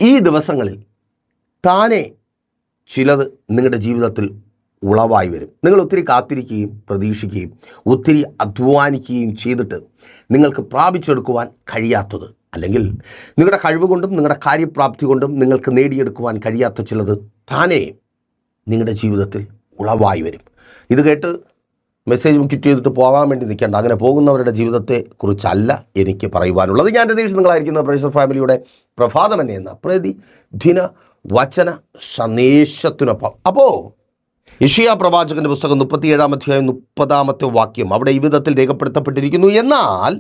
ഈ ദിവസങ്ങളിൽ താനെ ചിലത് നിങ്ങളുടെ ജീവിതത്തിൽ ഉളവായി വരും. നിങ്ങൾ ഒത്തിരി കാത്തിരിക്കുകയും പ്രതീക്ഷിക്കുകയും ഒത്തിരി അധ്വാനിക്കുകയും ചെയ്തിട്ട് നിങ്ങൾക്ക് പ്രാപിച്ചെടുക്കുവാൻ കഴിയാത്തത്, അല്ലെങ്കിൽ നിങ്ങളുടെ കഴിവ് കൊണ്ടും നിങ്ങളുടെ കാര്യപ്രാപ്തി കൊണ്ടും നിങ്ങൾക്ക് നേടിയെടുക്കുവാൻ കഴിയാത്ത ചിലത് താനേ നിങ്ങളുടെ ജീവിതത്തിൽ ഉളവായി വരും. ഇത് കേട്ട് മെസ്സേജ് ക്വിറ്റ് ചെയ്തിട്ട് പോകാൻ വേണ്ടി നിൽക്കേണ്ട. അങ്ങനെ പോകുന്നവരുടെ ജീവിതത്തെ കുറിച്ചല്ല എനിക്ക് പറയുവാനുള്ളത്. ഞാൻ രതീഷ്, നിങ്ങളായിരിക്കുന്ന പ്രേഷർ ഫാമിലിയുടെ പ്രഭാതമന്നെ എന്ന പ്രതിദിന വചന സന്ദേശത്തിനൊപ്പം. അപ്പോൾ യെശയ്യാ പ്രവാചകന്റെ പുസ്തകം 37-ാം അധ്യായം 30-ാമത്തെ വാക്യം അവിടെ ഈ വിധത്തിൽ രേഖപ്പെടുത്തപ്പെട്ടിരിക്കുന്നു: എന്നാൽ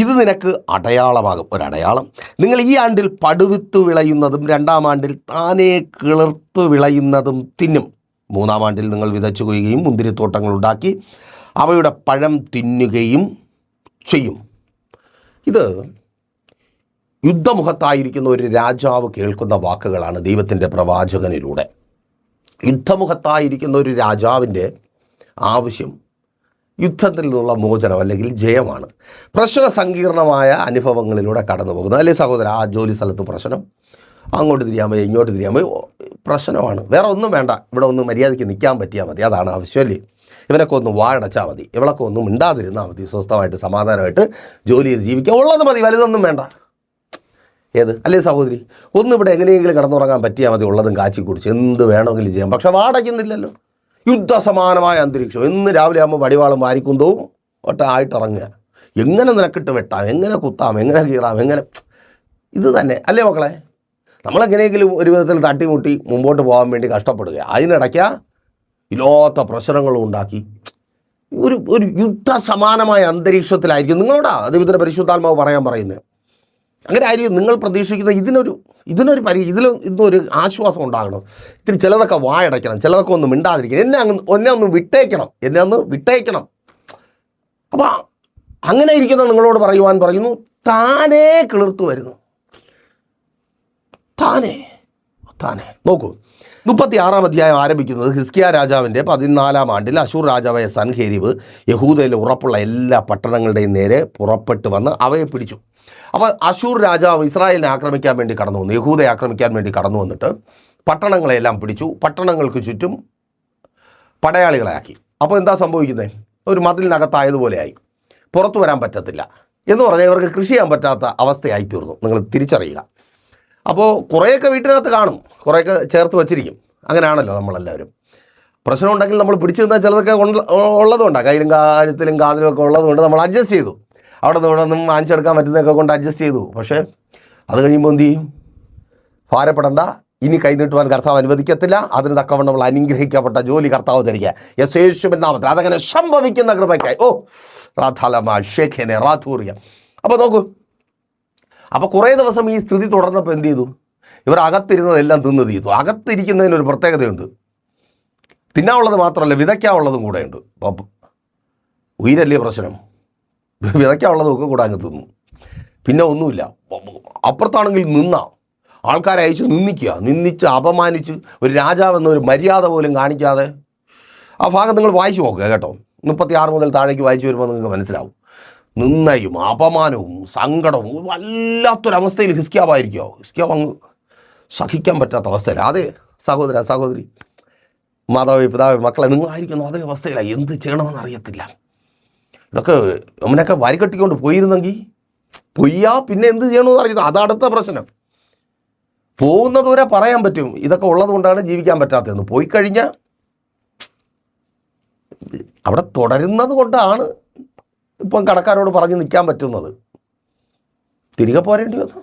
ഇത് നിനക്ക് അടയാളമാകും. ഒരടയാളം: നിങ്ങൾ ഈ ആണ്ടിൽ പടുവിത്ത് വിളയുന്നതും 2-ാം ആണ്ടിൽ താനേ കിളിർത്തു വിളയുന്നതും തിന്നും. 3-ാം ആണ്ടിൽ നിങ്ങൾ വിതച്ചു കൊയ്യുകയും മുന്തിരിത്തോട്ടങ്ങൾ ഉണ്ടാക്കി അവയുടെ പഴം തിന്നുകയും ചെയ്യും. ഇത് യുദ്ധമുഖത്തായിരിക്കുന്ന ഒരു രാജാവ് കേൾക്കുന്ന വാക്കുകളാണ് ദൈവത്തിൻ്റെ പ്രവാചകനിലൂടെ. യുദ്ധമുഖത്തായിരിക്കുന്ന ഒരു രാജാവിൻ്റെ ആവശ്യം യുദ്ധത്തിൽ നിന്നുള്ള മോചനം അല്ലെങ്കിൽ ജയമാണ്. പ്രശ്ന സങ്കീർണമായ അനുഭവങ്ങളിലൂടെ കടന്നു പോകുന്നത്. അല്ലേ സഹോദര, ആ ജോലി സ്ഥലത്ത് പ്രശ്നം, അങ്ങോട്ട് തിരിയാൻ പോയി ഇങ്ങോട്ട് തിരിയാൻ പോയി പ്രശ്നമാണ്. വേറെ ഒന്നും വേണ്ട, ഇവിടെ ഒന്ന് മര്യാദയ്ക്ക് നിൽക്കാൻ പറ്റിയാൽ മതി, അതാണ് ആവശ്യമല്ലേ. ഇവനൊക്കെ ഒന്ന് വായടച്ചാൽ മതി, ഇവളൊക്കെ ഒന്നും മിണ്ടാതിരുന്നാൽ മതി, സ്വസ്ഥമായിട്ട് സമാധാനമായിട്ട് ജോലി ചെയ്ത് ജീവിക്കാൻ ഉള്ളത് മതി, വലുതൊന്നും വേണ്ട. ഏത് അല്ലേ സഹോദരി? ഒന്നിവിടെ എങ്ങനെയെങ്കിലും കിടന്നുറങ്ങാൻ പറ്റിയാൽ മതി, ഉള്ളതും കാച്ചി കുടിച്ച് എന്ത് വേണമെങ്കിലും ചെയ്യാം. പക്ഷെ വാടയ്ക്കുന്നില്ലല്ലോ. യുദ്ധസമാനമായ അന്തരീക്ഷം. എന്ന് രാവിലെ ആകുമ്പോൾ വടിവാളും വാരിക്കുന്തവും ആയിട്ടിറങ്ങുക. എങ്ങനെ നിനക്കിട്ട് വെട്ടാം, എങ്ങനെ കുത്താം, എങ്ങനെ കീറാം, എങ്ങനെ, ഇത് തന്നെ അല്ലേ മക്കളെ? നമ്മളെങ്ങനെയെങ്കിലും ഒരു വിധത്തിൽ തട്ടിമുട്ടി മുമ്പോട്ട് പോകാൻ വേണ്ടി കഷ്ടപ്പെടുക. അതിനിടയ്ക്ക് ഇല്ലാത്ത പ്രശ്നങ്ങളും ഉണ്ടാക്കി ഒരു യുദ്ധസമാനമായ അന്തരീക്ഷത്തിലായിരിക്കും നിങ്ങളോടാ ദൈവത്തിൻ്റെ പരിശുദ്ധാത്മാവ് പറയുന്നത്. അങ്ങനെ ആയിരിക്കും നിങ്ങൾ പ്രതീക്ഷിക്കുന്ന ഇതിനൊരു ഇന്നൊരു ആശ്വാസം ഉണ്ടാകണം. ഇത്തിരി ചിലതൊക്കെ വായടയ്ക്കണം, ചിലതൊക്കെ ഒന്ന് മിണ്ടാതിരിക്കണം, എന്നെ ഒന്ന് വിട്ടേക്കണം. അപ്പം അങ്ങനെ ഇരിക്കുന്ന നിങ്ങളോട് പറയുന്നു, താനേ കിളിർത്തു വരുന്നു. താനേ നോക്കൂ, 36-ാം അധ്യായം ആരംഭിക്കുന്നത് ഹിസ്കിയാ രാജാവിൻ്റെ 14-ാം ആണ്ടിൽ അശൂർ രാജാവായ സൻഹേരീബ് യഹൂദയിലെ ഉറപ്പുള്ള എല്ലാ പട്ടണങ്ങളുടെയും നേരെ പുറപ്പെട്ടു വന്ന് അവയെ പിടിച്ചു. അപ്പോൾ അശൂർ രാജാവ് ഇസ്രായേലിനെ ആക്രമിക്കാൻ വേണ്ടി കടന്നു വന്നു, യഹൂദയെ ആക്രമിക്കാൻ വേണ്ടി കടന്നു വന്നിട്ട് പട്ടണങ്ങളെല്ലാം പിടിച്ചു. പട്ടണങ്ങൾക്ക് ചുറ്റും പടയാളികളെ ആക്കി. അപ്പോൾ എന്താ സംഭവിക്കുന്നത്? ഒരു മതിലിനകത്തായതുപോലെയായി, പുറത്തു വരാൻ പറ്റത്തില്ല എന്ന് പറഞ്ഞാൽ ഇവർക്ക് കൃഷി ചെയ്യാൻ പറ്റാത്ത അവസ്ഥയായി തീർന്നു. നിങ്ങൾ തിരിച്ചറിയുക. അപ്പോൾ കുറേയൊക്കെ വീട്ടിനകത്ത് കാണും, കുറേയൊക്കെ ചേർത്ത് വച്ചിരിക്കും. അങ്ങനെയാണല്ലോ നമ്മളെല്ലാവരും. പ്രശ്നമുണ്ടെങ്കിൽ നമ്മൾ പിടിച്ചു നിന്നാൽ ചിലതൊക്കെ ഉള്ളതുകൊണ്ടാണ്, കയ്യിലും കാര്യത്തിലും കാതിലും ഒക്കെ ഉള്ളതുകൊണ്ട് നമ്മൾ അഡ്ജസ്റ്റ് ചെയ്തു. അവിടെ നിന്ന് ഇവിടെ നിന്നും വാങ്ങിച്ചെടുക്കാൻ പറ്റുന്നതൊക്കെ കൊണ്ട് അഡ്ജസ്റ്റ് ചെയ്തു. പക്ഷേ അത് കഴിയുമ്പോൾ എന്ത് ചെയ്യും? ഭാരപ്പെടേണ്ട, ഇനി കൈനീട്ടുവാൻ കർത്താവ് അനുവദിക്കത്തില്ല. അതിന് തക്കവണ്ണമുള്ള അനുഗ്രഹിക്കപ്പെട്ട ജോലി കർത്താവ് തരിക യേശുവിൻ നാമത്തിൽ. അതങ്ങനെ സംഭവിക്കുന്ന കൃപയ്ക്കായി റാത്തൂറിയ. അപ്പോൾ നോക്കൂ, അപ്പോൾ കുറേ ദിവസം ഈ സ്ഥിതി തുടർന്നപ്പോൾ എന്ത് ചെയ്തു? ഇവർ അകത്തിരുന്നതെല്ലാം തിന്ന് തീർത്തു. അകത്തിരിക്കുന്നതിനൊരു പ്രത്യേകതയുണ്ട്. തിന്നാനുള്ളത് മാത്രമല്ല, വിതയ്ക്കാനുള്ളതും കൂടെയുണ്ട്. അപ്പം ഉയരല്ലേ പ്രശ്നം, വിതയ്ക്കാനുള്ളതും ഒക്കെ കൂടെ അങ്ങ് തിന്നു. പിന്നെ ഒന്നുമില്ല. അപ്പുറത്താണെങ്കിൽ ആൾക്കാരെ അയച്ചു നിന്ദിച്ച് അപമാനിച്ച് ഒരു രാജാവെന്നൊരു മര്യാദ പോലും കാണിക്കാതെ. ആ ഭാഗം നിങ്ങൾ വായിച്ചു നോക്കുക കേട്ടോ. 36 മുതൽ താഴേക്ക് വായിച്ചു വരുമ്പോൾ നിങ്ങൾക്ക് മനസ്സിലാവും. നിന്നയും അപമാനവും സങ്കടവും വല്ലാത്തൊരവസ്ഥയിൽ ഹിസ്കിയാവായിരിക്കുമോ. ഹിസ്കിയാവ് അങ്ങ് സഹിക്കാൻ പറ്റാത്ത അവസ്ഥയില്ല. അതെ സഹോദരി, മാതാവേ, പിതാവേ, മക്കളെ, നിങ്ങളായിരിക്കുന്നു അതേ അവസ്ഥയിലാണ്. എന്ത് ചെയ്യണമെന്ന് അറിയത്തില്ല. ഇതൊക്കെ അവനൊക്കെ വാരിക്കെട്ടിക്കൊണ്ട് പോയിരുന്നെങ്കിൽ പിന്നെ എന്ത് ചെയ്യണമെന്ന് അറിയത്തില്ല. അതടുത്ത പ്രശ്നം. പോകുന്നത് വരെ പറയാൻ പറ്റും, ഇതൊക്കെ ഉള്ളത് കൊണ്ടാണ് ജീവിക്കാൻ പറ്റാത്തതെന്ന്. പോയി കഴിഞ്ഞാൽ അവിടെ തുടരുന്നത് കൊണ്ടാണ് ഇപ്പം കടക്കാരോട് പറഞ്ഞ് നിൽക്കാൻ പറ്റുന്നത്. തിരികെ പോരേണ്ടി വന്നു.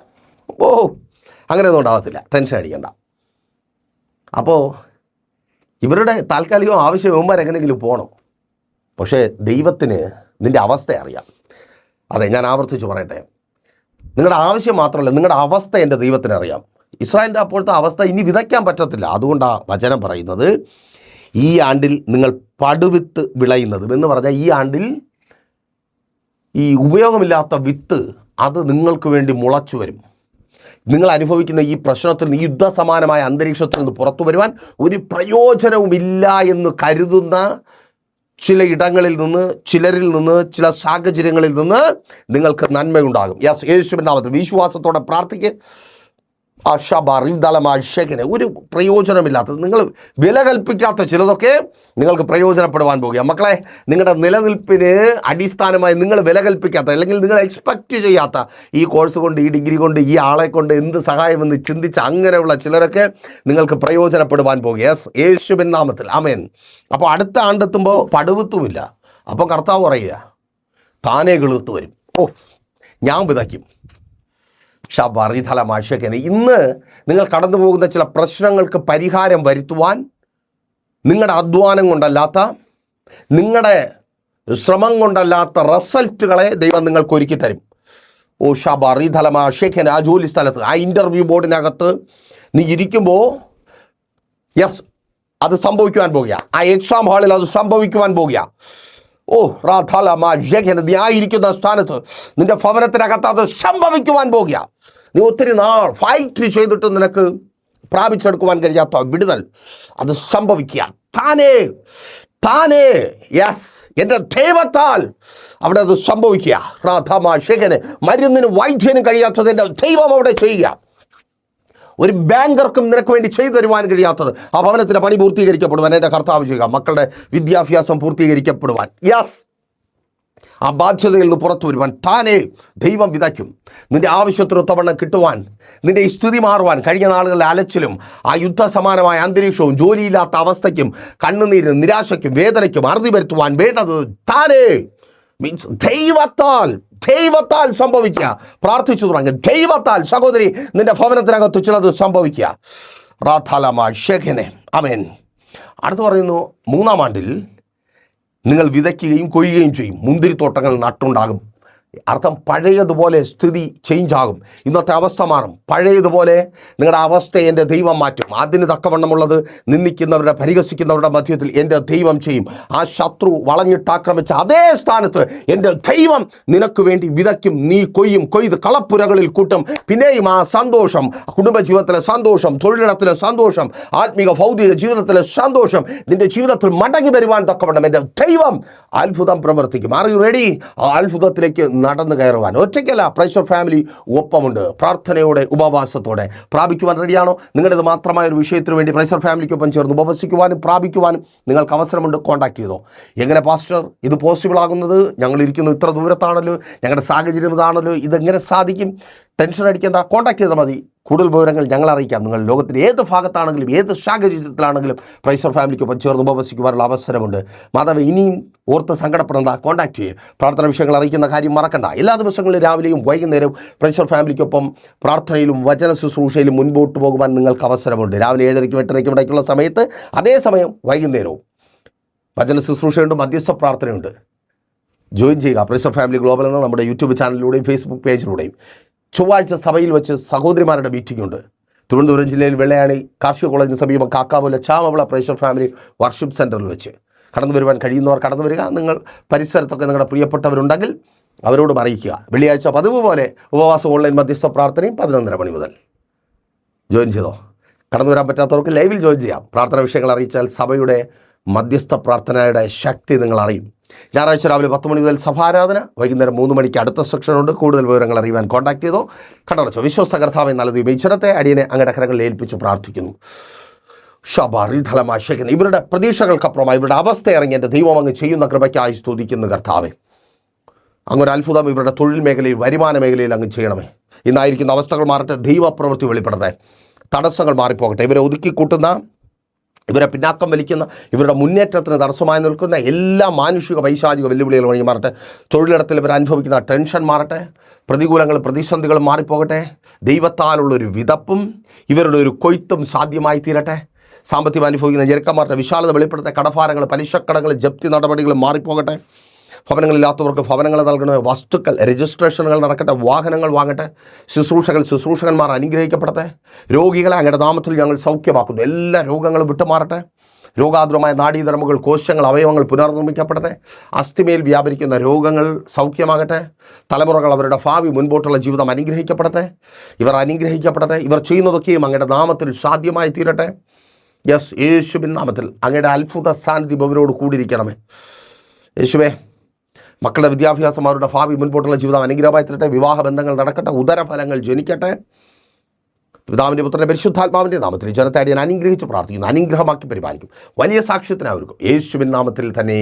അങ്ങനെയൊന്നും ഉണ്ടാകത്തില്ല, ടെൻഷൻ അടിക്കണ്ട. അപ്പോൾ ഇവരുടെ താൽക്കാലിക ആവശ്യം ഇവന്മാരെങ്ങനെയെങ്കിലും പോകണം. പക്ഷേ ദൈവത്തിന് നിൻ്റെ അവസ്ഥ അറിയാം. അതെ, ഞാൻ ആവർത്തിച്ച് പറയട്ടെ, നിങ്ങളുടെ ആവശ്യം മാത്രമല്ല, നിങ്ങളുടെ അവസ്ഥ എൻ്റെ ദൈവത്തിന് അറിയാം. ഇസ്രായേലിൻ്റെ അപ്പോഴത്തെ അവസ്ഥ ഇനി വിതയ്ക്കാൻ പറ്റത്തില്ല. അതുകൊണ്ടാണ് വചനം പറയുന്നത്, ഈ ആണ്ടിൽ നിങ്ങൾ പടുവിത്ത് വിളയുന്നതും എന്ന് പറഞ്ഞാൽ ഈ ആണ്ടിൽ ഈ ഉപയോഗമില്ലാത്ത വിത്ത് അത് നിങ്ങൾക്ക് വേണ്ടി മുളച്ചു വരും. നിങ്ങൾ അനുഭവിക്കുന്ന ഈ പ്രശ്നത്തിൽ, ഈ യുദ്ധസമാനമായ അന്തരീക്ഷത്തിൽ നിന്ന് പുറത്തു വരുവാൻ ഒരു പ്രയോജനവുമില്ല എന്ന് കരുതുന്ന ചില ഇടങ്ങളിൽ നിന്ന്, ചിലരിൽ നിന്ന്, ചില സാഹചര്യങ്ങളിൽ നിന്ന് നിങ്ങൾക്ക് നന്മയുണ്ടാകും. യേശുവിൻ നാമത്തിൽ വിശ്വാസത്തോടെ പ്രാർത്ഥിക്കുക. അഷബറിദലമാശേഖനെ ഒരു പ്രയോജനമില്ലാത്തത്, നിങ്ങൾ വില കൽപ്പിക്കാത്ത ചിലതൊക്കെ നിങ്ങൾക്ക് പ്രയോജനപ്പെടുവാൻ പോകുക. മക്കളെ, നിങ്ങളുടെ നിലനിൽപ്പിന് അടിസ്ഥാനമായി നിങ്ങൾ വില കൽപ്പിക്കാത്ത, അല്ലെങ്കിൽ നിങ്ങൾ എക്സ്പെക്റ്റ് ചെയ്യാത്ത ഈ കോഴ്സ് കൊണ്ട്, ഈ ഡിഗ്രി കൊണ്ട്, ഈ ആളെ കൊണ്ട് എന്ത് സഹായമെന്ന് ചിന്തിച്ച് അങ്ങനെയുള്ള ചിലരൊക്കെ നിങ്ങൾക്ക് പ്രയോജനപ്പെടുവാൻ പോകുക. യെസ്, യേശുവിൻ നാമത്തിൽ ആമേൻ. അപ്പോൾ അടുത്ത ആണ്ടെത്തുമ്പോൾ പടുവത്തുമില്ല. അപ്പോൾ കർത്താവ് പറയുക, താനേ കിളിർത്ത് വരും. ഞാൻ വിതയ്ക്കും. ഷബറിദലമാശേഖനെ. ഇന്ന് നിങ്ങൾ കടന്നു പോകുന്ന ചില പ്രശ്നങ്ങൾക്ക് പരിഹാരം വരുത്തുവാൻ നിങ്ങളുടെ അധ്വാനം കൊണ്ടല്ലാത്ത, നിങ്ങളുടെ ശ്രമം കൊണ്ടല്ലാത്ത റിസൾട്ടുകളെ ദൈവം നിങ്ങൾക്ക് ഒരുക്കി തരും. ഷബറിദലമാശേഖനെ. ആ ജോലി സ്ഥലത്ത്, ആ ഇൻ്റർവ്യൂ ബോർഡിനകത്ത് നീ ഇരിക്കുമ്പോൾ യെസ്, അത് സംഭവിക്കുവാൻ പോകുക. ആ എക്സാം ഹാളിൽ അത് സംഭവിക്കുവാൻ പോകുക. നീ ആയിരിക്കുന്ന സ്ഥാനത്ത്, നിന്റെ ഭവനത്തിനകത്ത് അത് സംഭവിക്കുവാൻ പോകുക. നീ ഒത്തിരി നാൾ ഫൈറ്റ് ചെയ്തിട്ട് നിനക്ക് പ്രാപിച്ചെടുക്കുവാൻ കഴിയാത്ത വിടുതൽ അത് സംഭവിക്കുക. താനേ യെസ്, എൻ്റെ ദൈവത്താൽ അവിടെ അത് സംഭവിക്കുക. രാധാമാശേഖന്. മരുന്നിനും വൈദ്യനും കഴിയാത്തത് എൻ്റെ ദൈവം അവിടെ ചെയ്യുക. ഒരു ബാങ്കർക്കും നിനക്ക് വേണ്ടി ചെയ്തു തരുവാൻ കഴിയാത്തത് ആ ഭവനത്തിൻ്റെ പണി പൂർത്തീകരിക്കപ്പെടുവാൻ എൻ്റെ കർത്താവ് ചെയ്യുക. മക്കളുടെ വിദ്യാഭ്യാസം പൂർത്തീകരിക്കപ്പെടുവാൻ, യെസ്, ആ ബാധ്യതയിൽ നിന്ന് പുറത്തു വരുവാൻ താനേ ദൈവം വിതയ്ക്കും. നിൻ്റെ ആവശ്യത്തിനൊത്തവണ്ണം കിട്ടുവാൻ, നിൻ്റെ ഈ സ്ഥിതി മാറുവാൻ, കഴിഞ്ഞ നാളുകളിലെ അലച്ചിലും ആ യുദ്ധസമാനമായ അന്തരീക്ഷവും ജോലിയില്ലാത്ത അവസ്ഥയ്ക്കും കണ്ണുനീരിനും നിരാശയ്ക്കും വേദനയ്ക്കും അറുതി വരുത്തുവാൻ വേണ്ടത് താനേ മീൻസ് ദൈവത്താൽ സംഭവിക്കുക. പ്രാർത്ഥിച്ചു തുടങ്ങി. ദൈവത്താൽ സഹോദരി നിന്റെ ഭവനത്തിനകത്ത് ചിലത് സംഭവിക്കുക. റാഥാലമാശേഖനെ. ആമേൻ. അടുത്ത് പറയുന്നു, 3-ാം ആണ്ടിൽ നിങ്ങൾ വിതയ്ക്കുകയും കൊയ്യുകയും ചെയ്യും. മുന്തിരിത്തോട്ടങ്ങൾ നട്ടുണ്ടാകും. അർത്ഥം പഴയതുപോലെ സ്ഥിതി ചേഞ്ച് ആകും. ഇന്നത്തെ അവസ്ഥ മാറും. പഴയതുപോലെ നിങ്ങളുടെ അവസ്ഥയെ എൻ്റെ ദൈവം മാറ്റും. അതിന് തക്കവണ്ണമുള്ളത് നിന്ദിക്കുന്നവരുടെ, പരിഹസിക്കുന്നവരുടെ മധ്യത്തിൽ എൻ്റെ ദൈവം ചെയ്യും. ആ ശത്രു വളഞ്ഞിട്ടാക്രമിച്ച അതേ സ്ഥാനത്ത് എൻ്റെ ദൈവം നിനക്ക് വേണ്ടി വിതയ്ക്കും. നീ കൊയ്ത് കളപ്പുരകളിൽ കൂട്ടും. പിന്നെയും ആ സന്തോഷം, കുടുംബജീവിതത്തിലെ സന്തോഷം, തൊഴിലിടത്തിലെ സന്തോഷം, ആത്മീക ഭൗതിക ജീവിതത്തിലെ സന്തോഷം നിൻ്റെ ജീവിതത്തിൽ മടങ്ങി വരുവാൻ തക്കവണ്ണം എൻ്റെ ദൈവം അത്ഭുതം പ്രവർത്തിക്കും. Are you ready? ആ അത്ഭുതത്തിലേക്ക് നടന്നു കയറുവാൻ. ഒറ്റയ്ക്കല്ല, പ്രൈസർ ഫാമിലി ഒപ്പമുണ്ട്. പ്രാർത്ഥനയോടെ, ഉപവാസത്തോടെ പ്രാപിക്കുവാൻ റെഡിയാണോ? നിങ്ങളുടേത് മാത്രമായ ഒരു വിഷയത്തിന് വേണ്ടി പ്രൈസർ ഫാമിലിക്കൊപ്പം ചേർന്ന് ഉപവസിക്കുവാനും പ്രാപിക്കുവാനും നിങ്ങൾക്ക് അവസരമുണ്ട്. കോൺടാക്ട് ചെയ്തോ. എങ്ങനെ പാസ്റ്റർ ഇത് പോസിബിൾ ആകുന്നത്? ഞങ്ങൾ ഇരിക്കുന്നത് ഇത്ര ദൂരത്താണല്ലോ, ഞങ്ങളുടെ സാഹചര്യം ഇതാണല്ലോ, ഇതെങ്ങനെ സാധിക്കും? ടെൻഷൻ അടിക്കേണ്ട, കോൺടാക്ട് ചെയ്താൽ മതി. കൂടുതൽ വിവരങ്ങൾ ഞങ്ങൾ അറിയിക്കാം. നിങ്ങൾ ലോകത്തിൻ്റെ ഏത് ഭാഗത്താണെങ്കിലും ഏത് സാഹചര്യത്തിലാണെങ്കിലും പ്രൈസർ ഫാമിലിക്കൊപ്പം ചേർന്ന് ഉപവസിക്കുവാനുള്ള അവസരമുണ്ട്. മാതാവ്, ഇനിയും ഓർത്ത് സങ്കടപ്പെടേണ്ട, കോൺടാക്ട് ചെയ്യുക. പ്രാർത്ഥന വിഷയങ്ങൾ അറിയിക്കുന്ന കാര്യം മറക്കണ്ട. എല്ലാ ദിവസങ്ങളിലും രാവിലെയും വൈകുന്നേരവും പ്രൈസർ ഫാമിലിക്കൊപ്പം പ്രാർത്ഥനയിലും വചന ശുശ്രൂഷയിലും മുൻപോട്ട് പോകുവാൻ നിങ്ങൾക്ക് അവസരമുണ്ട്. രാവിലെ 7:30-ക്കും 8:30-ക്കും ഇടയ്ക്കുള്ള സമയത്ത്, അതേസമയം വൈകുന്നേരവും വചന ശുശ്രൂഷയുണ്ട്, മധ്യസ്ഥ പ്രാർത്ഥനയുണ്ട്. ജോയിൻ ചെയ്യുക. പ്രൈസർ ഫാമിലി ഗ്ലോബൽ എന്ന നമ്മുടെ യൂട്യൂബ് ചാനലിലൂടെയും ഫേസ്ബുക്ക് പേജിലൂടെയും. ചൊവ്വാഴ്ച സഭയിൽ വെച്ച് സഹോദരിമാരുടെ മീറ്റിംഗ് ഉണ്ട്. തിരുവനന്തപുരം ജില്ലയിൽ വെള്ളയാണി കാർഷിക കോളേജിന് സമീപം കാക്കാമൂല ചാമവിള പ്രൈസർ ഫാമിലി വർഷിപ്പ് സെൻറ്ററിൽ വെച്ച് കടന്നു വരുവാൻ കഴിയുന്നവർ കടന്നു വരിക. നിങ്ങൾ പരിസരത്തൊക്കെ നിങ്ങളുടെ പ്രിയപ്പെട്ടവരുണ്ടെങ്കിൽ അവരോടും അറിയിക്കുക. വെള്ളിയാഴ്ച പതിവ് പോലെ ഉപവാസം ഓൺലൈൻ മധ്യസ്ഥ പ്രാർത്ഥനയും 11:30 മണി മുതൽ. ജോയിൻ ചെയ്തോ. കടന്നു വരാൻ പറ്റാത്തവർക്ക് ലൈവിൽ ജോയിൻ ചെയ്യാം. പ്രാർത്ഥന വിഷയങ്ങൾ അറിയിച്ചാൽ സഭയുടെ മധ്യസ്ഥ പ്രാർത്ഥനയുടെ ശക്തി നിങ്ങൾ അറിയും. ഞായറാഴ്ച രാവിലെ 10 മണി മുതൽ സഭാരാധന, വൈകുന്നേരം 3 മണിക്ക് അടുത്ത സെക്ഷനുണ്ട്. കൂടുതൽ വിവരങ്ങൾ അറിയുവാൻ കോൺടാക്ട് ചെയ്തോ. കണ്ടടച്ചോ. വിശ്വസ്ത കർത്താവേ, നല്ലത് വിചരത്തെ അടിയനെ അങ്ങയുടെ കരങ്ങളിൽ ഏൽപ്പിച്ച് പ്രാർത്ഥിക്കുന്നു. ഷബറിദലമാശേഖൻ. ഇവരുടെ പ്രതീക്ഷകൾക്കപ്പുറമായി ഇവരുടെ അവസ്ഥ ഇറങ്ങി എൻ്റെ ദൈവം അങ്ങ് ചെയ്യുന്ന കൃപയ്ക്കായി സ്തുതിക്കുന്നു കർത്താവേ. അങ്ങൊരു അത്ഭുതം ഇവരുടെ തൊഴിൽ മേഖലയിൽ, വരുമാന മേഖലയിൽ അങ്ങ് ചെയ്യണമേ. ഇന്നായിരിക്കുന്ന അവസ്ഥകൾ മാറട്ടെ. ദൈവപ്രവൃത്തി വെളിപ്പെടട്ടെ. തടസ്സങ്ങൾ മാറിപ്പോകട്ടെ. ഇവരെ ഒതുക്കിക്കൂട്ടുന്ന, ഇവരെ പിന്നാക്കം വലിക്കുന്ന, ഇവരുടെ മുന്നേറ്റത്തിന് തടസ്സമായി നിൽക്കുന്ന എല്ലാ മാനുഷിക പൈശാചിക വെല്ലുവിളികൾ വഴി മാറട്ടെ. തൊഴിലിടത്തിൽ ഇവർ അനുഭവിക്കുന്ന ടെൻഷൻ മാറട്ടെ. പ്രതികൂലങ്ങളും പ്രതിസന്ധികളും മാറിപ്പോകട്ടെ. ദൈവത്താലുള്ളൊരു വിതപ്പും ഇവരുടെ ഒരു കൊയ്ത്തും സാധ്യമായി തീരട്ടെ. സാമ്പത്തികം അനുഭവിക്കുന്ന ഞെരുക്കന്മാരുടെ വിശാലത വെളിപ്പെടുത്തട്ടെ. കടഭാരങ്ങൾ, പലിശക്കടങ്ങൾ, ജപ്തി നടപടികൾ മാറിപ്പോകട്ടെ. ഭവനങ്ങളില്ലാത്തവർക്ക് ഭവനങ്ങൾ നൽകണ, വസ്തുക്കൾ രജിസ്ട്രേഷനുകൾ നടക്കട്ടെ, വാഹനങ്ങൾ വാങ്ങട്ടെ. ശുശ്രൂഷകന്മാർ അനുഗ്രഹിക്കപ്പെടട്ടെ. രോഗികളെ അങ്ങയുടെ നാമത്തിൽ ഞങ്ങൾ സൗഖ്യമാക്കുന്നു. എല്ലാ രോഗങ്ങളും വിട്ടുമാറട്ടെ. രോഗാതുരമായ നാഡീധർമ്മങ്ങൾ, കോശങ്ങൾ, അവയവങ്ങൾ പുനർനിർമ്മിക്കപ്പെടട്ടെ. അസ്ഥിമേൽ വ്യാപരിക്കുന്ന രോഗങ്ങൾ സൗഖ്യമാകട്ടെ. തലമുറകൾ, അവരുടെ ഭാവി, മുൻപോട്ടുള്ള ജീവിതം അനുഗ്രഹിക്കപ്പെടട്ടെ. ഇവർ അനുഗ്രഹിക്കപ്പെടട്ടെ. ഇവർ ചെയ്യുന്നതൊക്കെയും അങ്ങയുടെ നാമത്തിൽ സാധ്യമായി തീരട്ടെ. യെസ്, യേശുവിൻ നാമത്തിൽ അങ്ങയുടെ അത്ഭുത സാന്നിധ്യം അവരോട് കൂടിയിരിക്കണമേ. യേശുവേ, മക്കളുടെ വിദ്യാഭ്യാസം, അവരുടെ ഭാവി, മുൻപോട്ടുള്ള ജീവിതം അനുഗ്രഹമായി തീരട്ടെ. വിവാഹ ബന്ധങ്ങൾ നടക്കട്ടെ. ഉദരഫലങ്ങൾ ജനിക്കട്ടെ. പിതാവിൻ്റെ പുത്രൻ്റെ പരിശുദ്ധാത്മാവിൻ്റെ നാമത്തിൽ ജനത്തെ ഞാൻ അനുഗ്രഹിച്ച് പ്രാർത്ഥിക്കുന്നു, അനുഗ്രഹമാക്കി പരിപാലിക്കും, വലിയ സാക്ഷ്യത്തിനായിരിക്കും യേശുവിൻ നാമത്തിൽ തന്നെ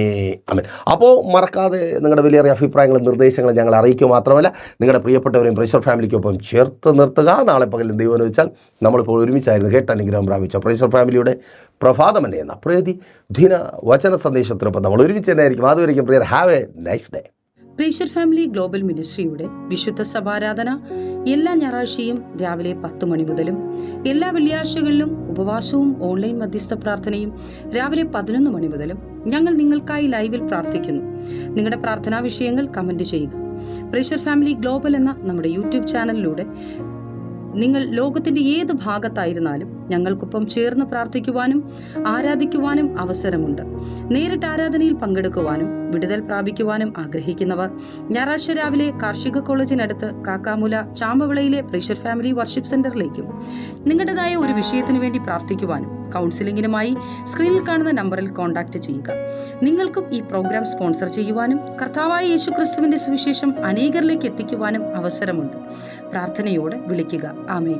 ആമേൻ. അപ്പോൾ മറക്കാതെ നിങ്ങളുടെ വിലയേറിയ അഭിപ്രായങ്ങളും നിർദ്ദേശങ്ങളും ഞങ്ങളെ അറിയിക്കുക മാത്രമല്ല നിങ്ങളുടെ പ്രിയപ്പെട്ടവരെയും പ്രൈസർ ഫാമിലിക്കൊപ്പം ചേർത്ത് നിർത്തുക. നാളെ പകലും ദൈവം എന്ന് വെച്ചാൽ നമ്മളിപ്പോൾ ഒരുമിച്ചായിരുന്നു കേട്ട അനുഗ്രഹം പ്രാപിച്ച പ്രൈസർ ഫാമിലിയുടെ പ്രഭാതമല്ലേ എന്ന പ്രതിദിന വചന സന്ദേശത്തിനൊപ്പം നമ്മൾ ഒരുമിച്ച് തന്നെ ആയിരിക്കും. അതുവരെയും പ്രിയർ, ഹാവ് എ നൈസ് ഡേ. പ്രേഷ്യർ ഫാമിലി ഗ്ലോബൽ മിനിസ്ട്രിയുടെ വിശുദ്ധ സഭാരാധന എല്ലാ ഞായറാഴ്ചയും രാവിലെ 10 മണി മുതലും എല്ലാ വെള്ളിയാഴ്ചകളിലും ഉപവാസവും ഓൺലൈൻ മധ്യസ്ഥ പ്രാർത്ഥനയും രാവിലെ 11 മണി മുതലും ഞങ്ങൾ നിങ്ങൾക്കായി ലൈവിൽ പ്രാർത്ഥിക്കുന്നു. നിങ്ങളുടെ പ്രാർത്ഥനാ വിഷയങ്ങൾ കമന്റ് ചെയ്യുക. പ്രേഷ്യർ ഫാമിലി ഗ്ലോബൽ എന്ന നമ്മുടെ യൂട്യൂബ് ചാനലിലൂടെ നിങ്ങൾ ലോകത്തിന്റെ ഏത് ഭാഗത്തായിരുന്നാലും ഞങ്ങൾക്കൊപ്പം ചേർന്ന് പ്രാർത്ഥിക്കുവാനും ആരാധിക്കുവാനും അവസരമുണ്ട്. നേരിട്ട് ആരാധനയിൽ പങ്കെടുക്കുവാനും വിടുതൽ പ്രാപിക്കുവാനും ആഗ്രഹിക്കുന്നവർ ഞായറാഴ്ച രാവിലെ കാർഷിക കോളേജിനടുത്ത് കാക്കാമുല ചാമ്പവിളയിലെ പ്രേഷ്യർ ഫാമിലി വർഷിപ്പ് സെന്ററിലേക്കും നിങ്ങളുടേതായ ഒരു വിഷയത്തിനു വേണ്ടി പ്രാർത്ഥിക്കുവാനും കൗൺസിലിംഗിനുമായി സ്ക്രീനിൽ കാണുന്ന നമ്പറിൽ കോൺടാക്ട് ചെയ്യുക. നിങ്ങൾക്കും ഈ പ്രോഗ്രാം സ്പോൺസർ ചെയ്യുവാനും കർത്താവായ യേശുക്രിസ്തുവിന്റെ സുവിശേഷം അനേകരിലേക്ക് എത്തിക്കുവാനും അവസരമുണ്ട്. പ്രാർത്ഥനയോടെ വിളിക്കുക. ആമേൻ.